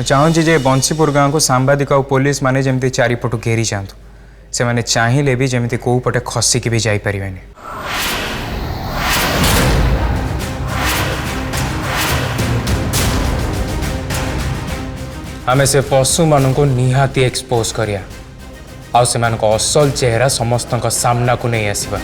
चाहूँगी जे बंशीपुर गाँव को सांबादिक और पुलिस माने जमी चारिपटू घेरी जातु से मैंने चाहिए भी जमी कौ पटे खसिकी भी जापरें। आमे से पशु मान को निहाती एक्सपोज करिया आउ से असल चेहरा समस्त सामना को नहीं आसवा।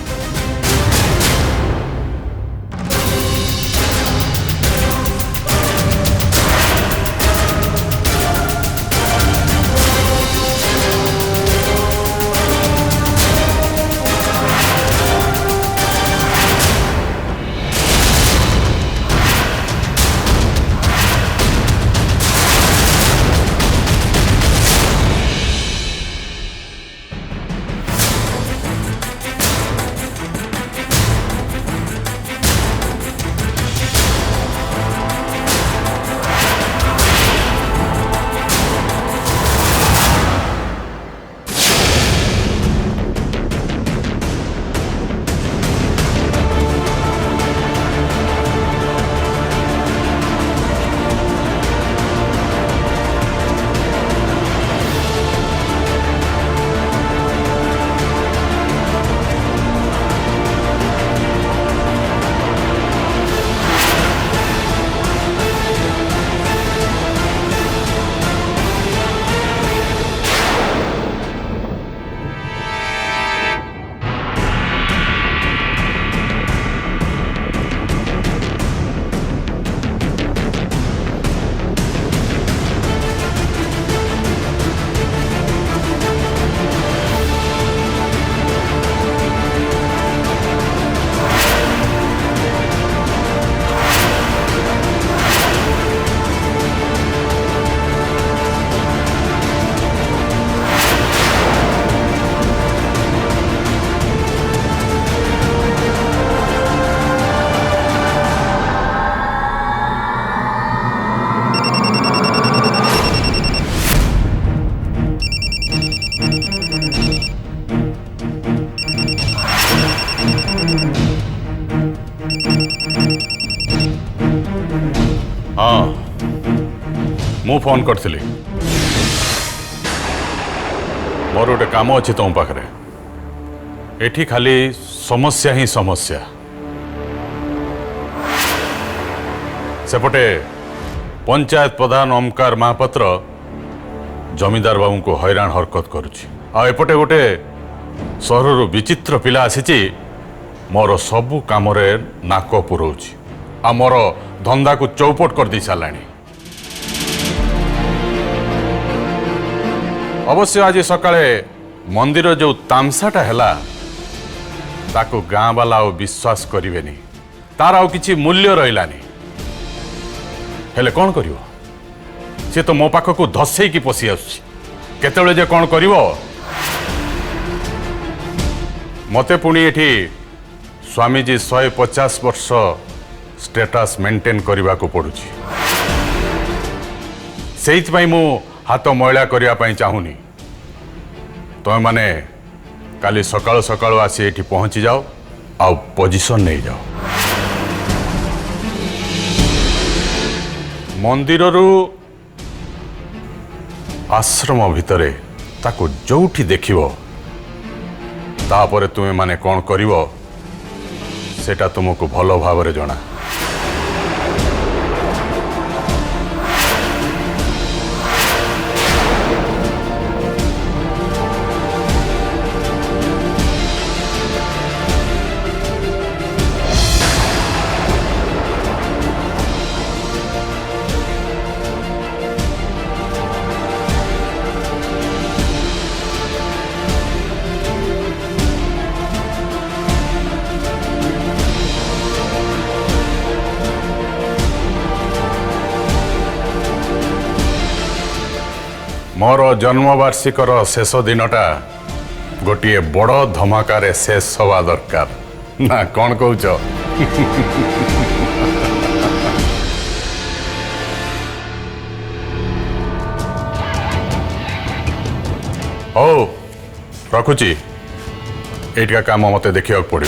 हाँ मु फोन करथिली मोर गोटे काम अच्छी तुम पाखरे एठी खाली समस्या ही समस्या सेपटे पंचायत प्रधान ओमकार महापात्र जमींदार बाबू को हैरान हरकत करुछि आ एपटे गोटे सहर विचित्र पिला आसीची मोर सबु काम नाक पुरौछि आ मोर धंदा को चौपट कर दी साराणी। अवश्य आज सकाळे मंदिर जो तामसाटा हैला ताको गाँ वाला विश्वास करेनि तार आउ किछि मूल्य रहिलानी हेले कौन करिवो से तो मो पाख को धसई की पशि आसुछि केतेबेले जे कौन करिवो मते पुणी एठी स्वामीजी 150 वर्ष स्टेटस मेंटेन करने को पड़ुछि से मु हाथ मैला करने चाहूनी तुम माने काली सकाळु सकाळु आसी एठी पहुंची जाओ आ पोजिशन नहीं जाओ मंदिररू आश्रम भितरे ताको जोठी देखिवो तापरे तुमे माने कौन करिवो सेटा तुमको भलो भावरे जना। मोर जन्मवार्षिकर शेष दिनटा गोटे बड़ धमाकार शेष हवा दरकार ना कौन कौच हो रखुची एटिका काम मते देखिया पड़े।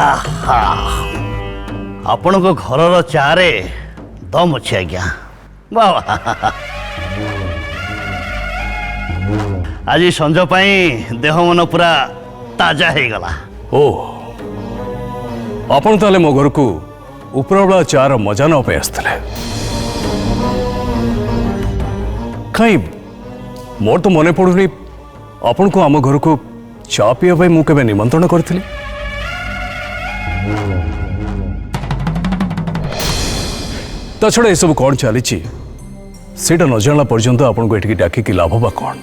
आहा आपण को घरर चारे दम अच्छे आज्ञा बाबा आज संज पाई देह मन पूरा ताजा हो गला। ओ आपण ताले मो घर को उपरबला चार मजा न पे आसतले कहीं मोर तो मने पड़ुनी आपण को आम घर को चा पीवा भाई मु केबे निमंत्रण करथिली ता छड़ा ये सब कौन चली सेटा न जानला पर्यंत आपण को एठकी डाकी की लाभ बा कौन।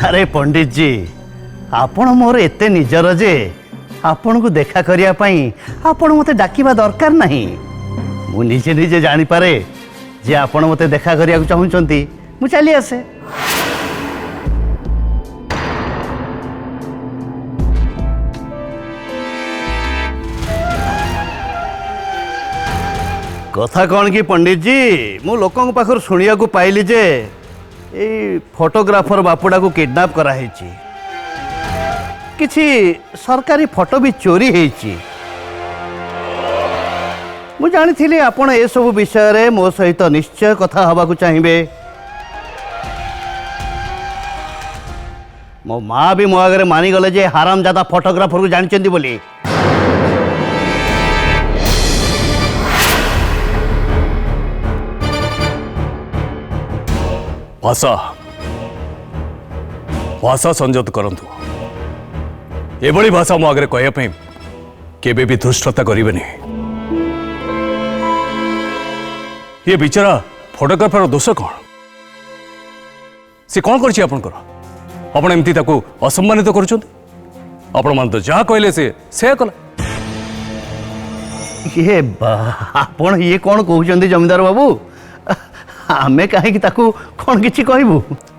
अरे पंडित जी आपण मोर एते निजर जे आपण को देखा करिया पई आपण मते डाकिबा दरकार नहीं। मु निजे निजे जानी पारे जे आपण मते देखा करिया को चाहुचंती मु चली आसे। कथा कौन कि पंडित जी मु लोकों पाखर सुनिया को पाइली जे ए फोटोग्राफर बापुडा को किडनैप करा हेची किछि सरकारी फोटो भी चोरी हेची। मु जानी थिली आपण ए सब विषय रे मो सहित निश्चय कथा हवा को चाहिबे। मो माँ भी मो आगे मानी गले जे हरामजादा फोटोग्राफर को जानचंदी बोली। भाषा भाषा संयत करंतु एभली भाषा मो आगे कहया केबे भी धृष्टता करेनि। ये बिचारा फोटोग्राफर दोष कौन से कौन करछि आपनकर आपण एमती ताको असम्मानित करूछंती आपण मान तो जहा कहले से कला। ये आपण ये कौन कहउचंदी जमींदार बाबू आमे काहे कि ताको कौन किछि कहबू।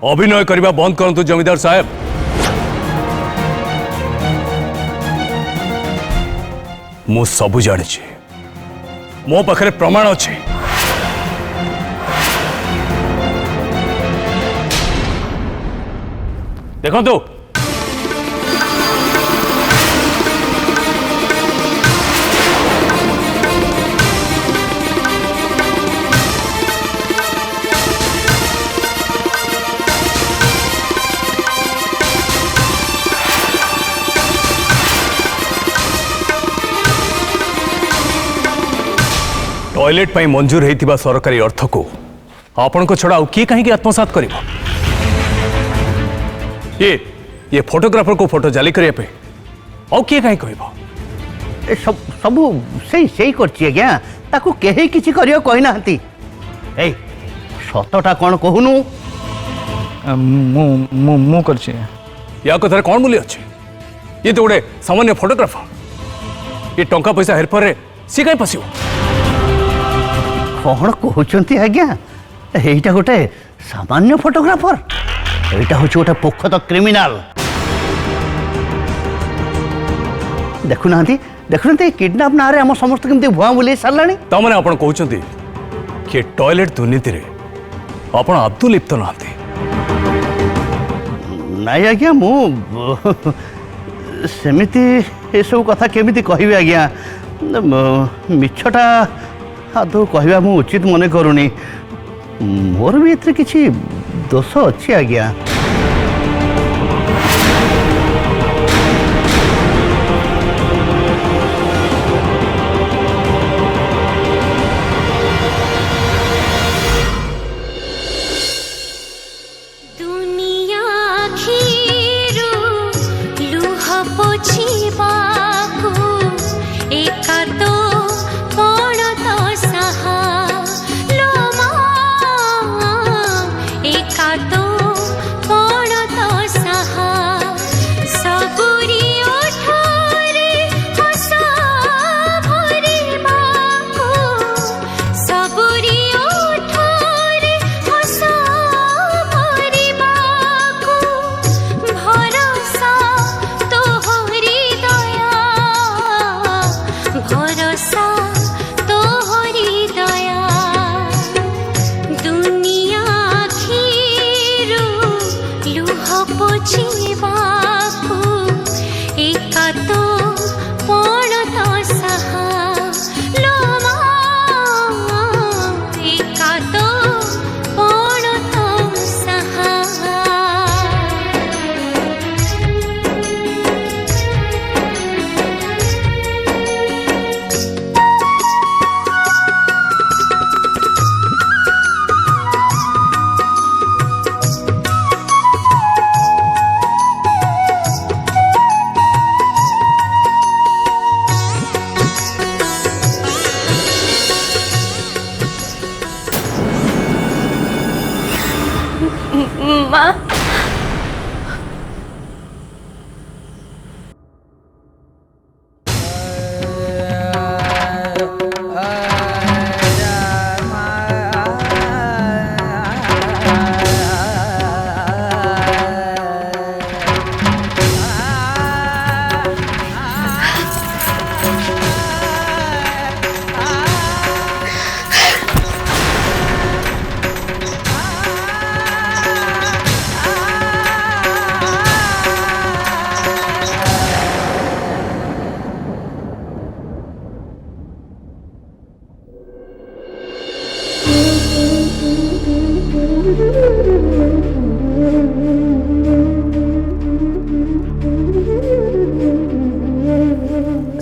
अभिनय करबा बंद करंतु जमींदार साहेब। मु सबु जानि मो पाखरे प्रमाण अछि। देखो टॉयलेट पर मंजूर होता सरकारी अर्थ को आपण को छड़ा किए कहीं आत्मसात कर ये फोटोग्राफर को फोटो जाली करने किए कहीं कह सबू सही करछि आज्ञा ताको केही किछि करियो कहि नाहंती। ए सतटा कोन कहूनु मु करछि या कथार कौन मूल्य अच्छे ये तो गोटे सामान्य फोटोग्राफर ये टंका पैसा हेरफेर सी कहीं पशिव कौन कहउचंती आज्ञा एटा गोटे सामान्य फोटोग्राफर एटा होछि गोटे पोखत क्रिमिनाल। देखुनांती किडनैप नारे हम समस्त केमती भुआ बुले सारलानी तामाने आपण कहउचंती कि टॉयलेट दुर्नीति रे आपण आदु लिप्त नहांती। नाई आज्ञा मु सेमिति ए सब कथा केमिति कहबी आज्ञा मिछटा आदौ कहबा मु उचित मने करूनी मोर भी एथरे किछि दोष अछि आज्ञा।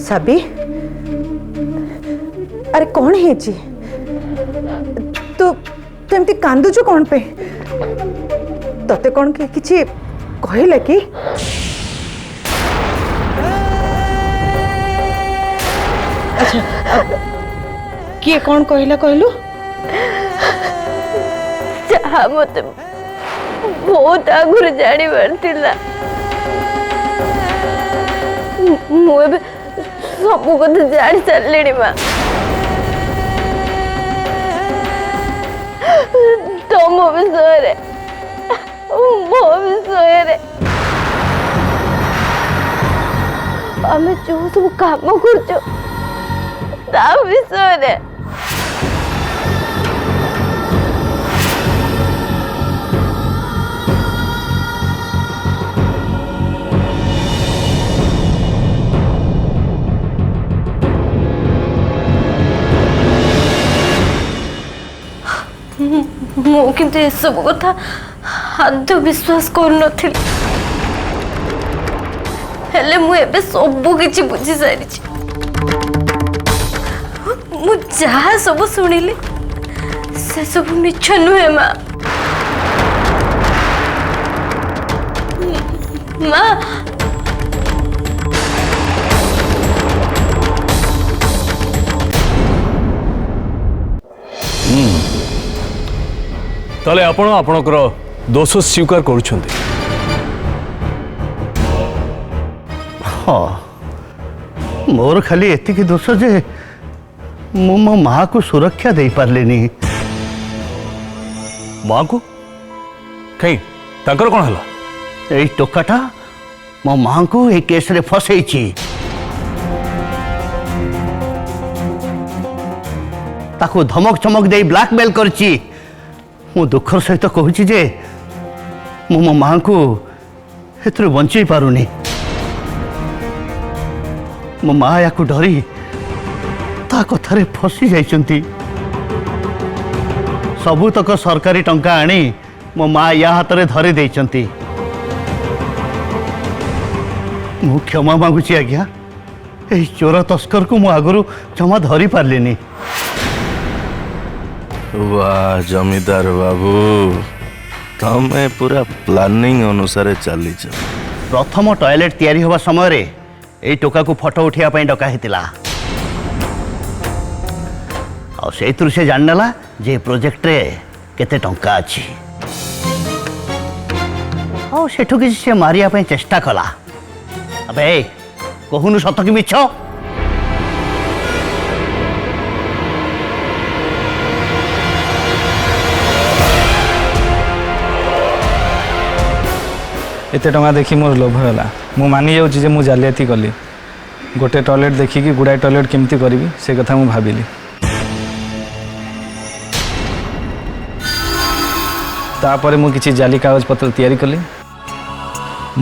साबी अरे कौन है जी तू तू एमती कांदुचु कौन पे तते कौन के किछि कहले कि अच्छा किए कौन कहला कहलु जहाँ मत बहुत आगुरी जानी बारथिला मुझे सब कथा जानी सारे माँ तुम विषय मो विषय आम जो सब काम कर विषय मु किंतु ये सब कथा आद विश्वास कर हेले मु एबे सब किछि बुझी सारी मु जहा सब सुनिली से सब मिछ नुहे माँ माँ ताले आपण आपणकर दोष स्वीकार करुछन्ते हाँ मोर खाली एतिकी दोष जे मु मो माँ को सुरक्षा दे पारलिनी माँ को कहीं तांकर कौन हला एई टोकाटा मो माँ को ए केस रे फसैछि ताको धमक चमक दे ब्लैकमेल करछि मु दुखर सहित कहूछि जे मु मो माँ को एथरे बंचै पारुनी मो माँ या डरी ता कथारे फसी जाइछन्ती सबुतक सरकारी टंका आनी मो माँ या हाथ में धरी देइछन्ती मु क्षमा मागुची आज्ञा ए चोर तस्कर को मु आगुरु जमा धरी पारलिनी वाह जमीदार बाबू तमे पूरा प्लानिंग अनुसार चलीच प्रथम टॉयलेट तैयारी होबा समय रे ए टोका को फोटो उठिया पई डका हेतिला और सेतुर से जानला जे प्रोजेक्ट रे केते टंका अछि और सेठु किसी से मारिया पई चेष्टा कला अबे कहूनु सत कि मिछ एते टंका देखी मोर लोभ होला मु मानि जाउची जे मु जालियाती कली गोटे टॉयलेट देखिकी गुड़ाए टॉयलेट केमती करी से कथा मु भाबिली तापर मु किछि जाली कागज पत्र तैयारी कली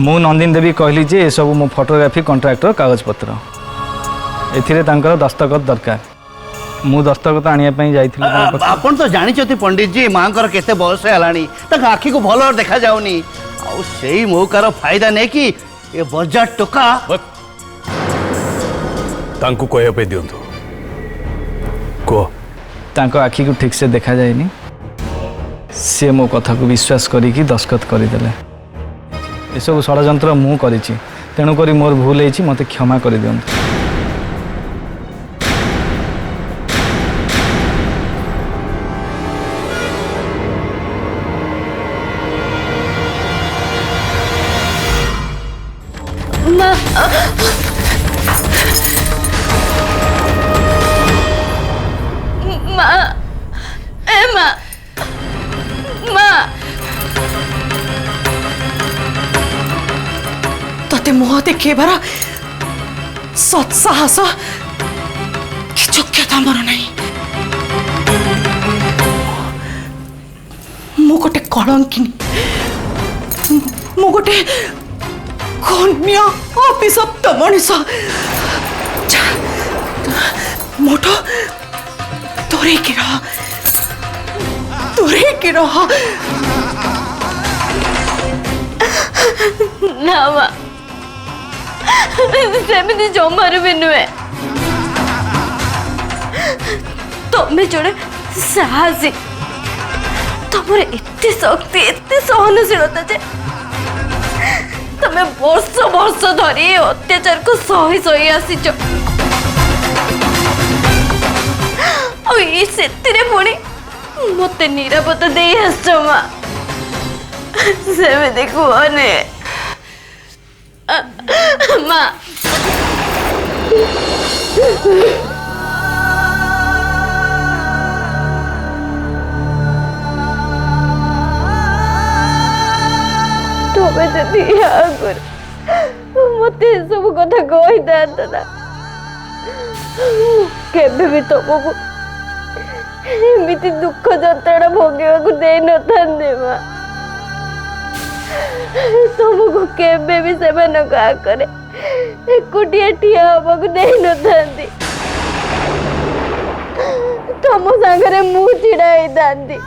मु नंदिन देवी कहली जे ए सब मो फोटोग्राफी कॉन्ट्रैक्टर कागज पत्र एथिरे तांकर दस्तखत दरकार मु दस्तखत आनिया पई जाइथिली आपण तो जानि छथि पंडित जी मांकर केते बयस हेलानी तक आखी को भलो देखा जाउनी आउ सेही मौकार फायदा नै कि ए बजार टोका तांको कहया पे दियंतु को तांको आखी को ठीक से देखा जायनी से मो कथा को विश्वास करिकी दस्तखत करदेले ए सब षडयंत्र मु करिछि तेणु करी मोर भूल होइछि मते क्षमा कर दियंतु माँ माँ ए माँ माँ तते मुह देखेबार सत्साहस कि योग्यता मोर नहीं मु गोटे कलंकिनी मु गोटे कन्या अभिशप्त मनीष मोटो तोरे की रह ना माँ सेମିତି जमार भी नुहे ତମେ ଜଣେ ସାହସୀ, ତମର ଏତେ ଶକ୍ତି, ଏତେ ସହନଶୀଳତା ଯେ ତମେ ବର୍ଷ ବର୍ଷ ଧରି ଏ ଅତ୍ୟାଚାରକୁ ସହି ସହି ଆସିଛ। ଆଉ ଏଇ ସେଥିରେ ପୁଣି ମତେ ନିରାପତ୍ତା ଦେଇ ଆସିଛ ମା। ସେମିତି କୁହନି ମା। ତମେ ଯଦି ଆଗରୁ ମତେ ଏସବୁ କଥା କହିଥାନ୍ତ ନା, କେବେ ବି ତମକୁ ଏମିତି ଦୁଃଖ ଯନ୍ତ୍ରଣା ଭୋଗିବାକୁ ଦେଇନଥାନ୍ତି ମା। ତମକୁ କେବେ ବି ସେମାନଙ୍କ ଆଗରେ ଏକୁଟିଆ ଠିଆ ହବାକୁ ଦେଇନଥାନ୍ତି। ତମ ସାଙ୍ଗରେ ମୁଁ ଛିଡା ହେଇଥାନ୍ତି।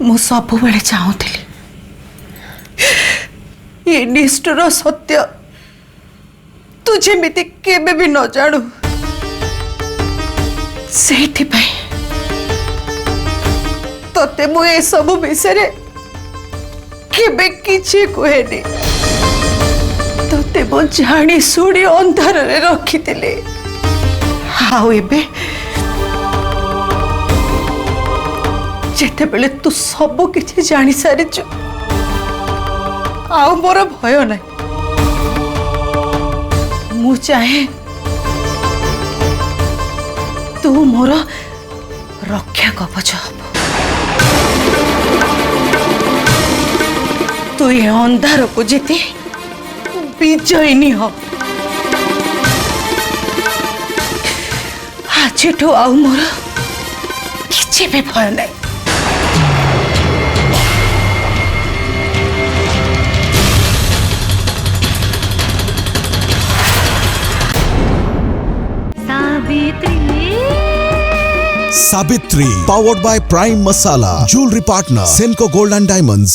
ମୁଁ ସବୁବେଳେ ଚାହୁଁଥିଲି ଏ ନିଷ୍ଠୁର ସତ୍ୟ ତୁ ଯେମିତି କେବେ ବି ନ ଜାଣୁ। ସେଇଥିପାଇଁ ତତେ ମୁଁ ଏସବୁ ବିଷୟରେ କେବେ କିଛି କୁହେନି। ତତେ ମୁଁ ଜାଣି ଶୁଣି ଅନ୍ଧାରରେ ରଖିଥିଲି। ଆଉ ଏବେ ଯେତେବେଳେ ତୁ ସବୁ କିଛି ଜାଣି ସାରିଛୁ, ଆଉ ମୋର ଭୟ ନାହିଁ। ମୁଁ ଚାହେଁ ତୁ ମୋର ରକ୍ଷା କବଚ ହବ। ତୁ ଏ ଅନ୍ଧାରକୁ ଜିତି ବିଜୟିନୀ ହ। ଆଜିଠୁ ଆଉ ମୋର କିଛି ବି ଭୟ ନାହିଁ। Savitri, powered by Prime Masala, Jewelry Partner, Senco Gold and Diamonds,